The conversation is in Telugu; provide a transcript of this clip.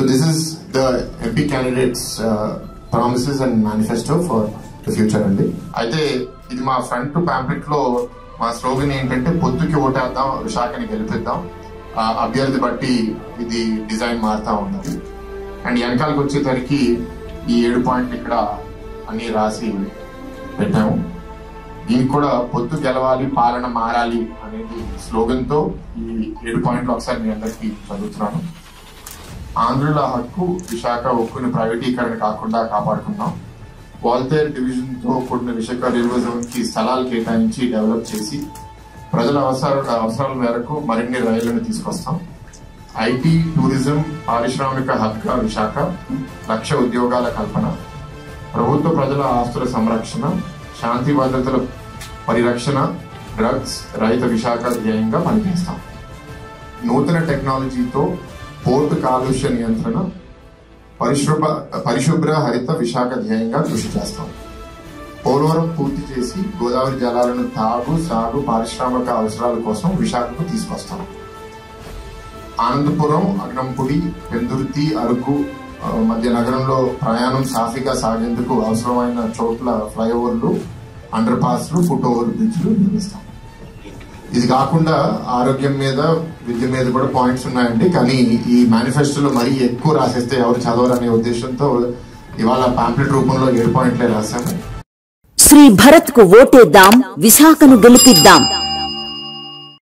So this is the MP candidates promises and manifesto for the future అండి. అయితే ఇది మా ఫ్రంట్ ప్యాంప్లెట్ లో మా స్లోగన్ ఏంటంటే పొద్దుకి ఓటేద్దాం, విశాఖని గెలిపిద్దాం, అభ్యర్థి బట్టి ఇది డిజైన్ మారుతా ఉన్నది. అండ్ వెనకాలకు వచ్చేసరికి ఈ 7 పాయింట్లు ఇక్కడ అన్ని రాసి పెట్టాము. దీనికి కూడా పొద్దు గెలవాలి, పాలన మారాలి అనేది స్లోగన్ తో ఈ 7 పాయింట్లు ఒకసారి మీ అందరికీ చదువుతున్నాను. ఆంధ్రుల హక్కు, విశాఖ ఉక్కుని ప్రైవేటీకరణ కాకుండా కాపాడుకుందాం. వాల్తేర్ డివిజన్ తో కూడిన విశాఖ రైల్వే జోన్ కి స్థలాలు కేటాయించి డెవలప్ చేసి ప్రజల అవసరాల మేరకు మరిన్ని రైళ్లను తీసుకొస్తాం. ఐటీ, టూరిజం, పారిశ్రామిక హబ్ గా విశాఖ, 1,00,000 ఉద్యోగాల కల్పన, ప్రభుత్వ ప్రజల ఆస్తుల సంరక్షణ, శాంతి భద్రతల పరిరక్షణ, డ్రగ్స్ రహిత విశాఖ ధ్యేయంగా పనిచేస్తాం. నూతన టెక్నాలజీతో పోర్టు కాలుష్య నియంత్రణ, పరిశుభ్ర హరిత విశాఖ ధ్యేయంగా కృషి చేస్తాం. పోలవరం పూర్తి చేసి గోదావరి జలాలను తాగు, సాగు, పారిశ్రామిక అవసరాల కోసం విశాఖకు తీసుకొస్తాం. ఆనందపురం, అగ్నంపుడి, పెందుర్తి, అరకు మధ్య నగరంలో ప్రయాణం సాఫీగా సాగేందుకు అవసరమైన చోట్ల ఫ్లైఓవర్లు, అండర్ పాస్లు, ఫుట్ ఓవర్ బ్రిడ్జ్లు నిర్మిస్తాం. ఇది కాకుండా ఆరోగ్యం మీద, విద్య మీద కూడా పాయింట్స్ ఉన్నాయండి. కానీ ఈ మేనిఫెస్టోలో మరీ ఎక్కువ రాసేస్తే ఎవరు చదవరనే ఉద్దేశంతో ఇవాళ పాంప్లెట్ రూపంలో 7 పాయింట్లే రాశాము. శ్రీ భరత్ కు ఓటేద్దాం, విశాఖను గెలిపిద్దాం.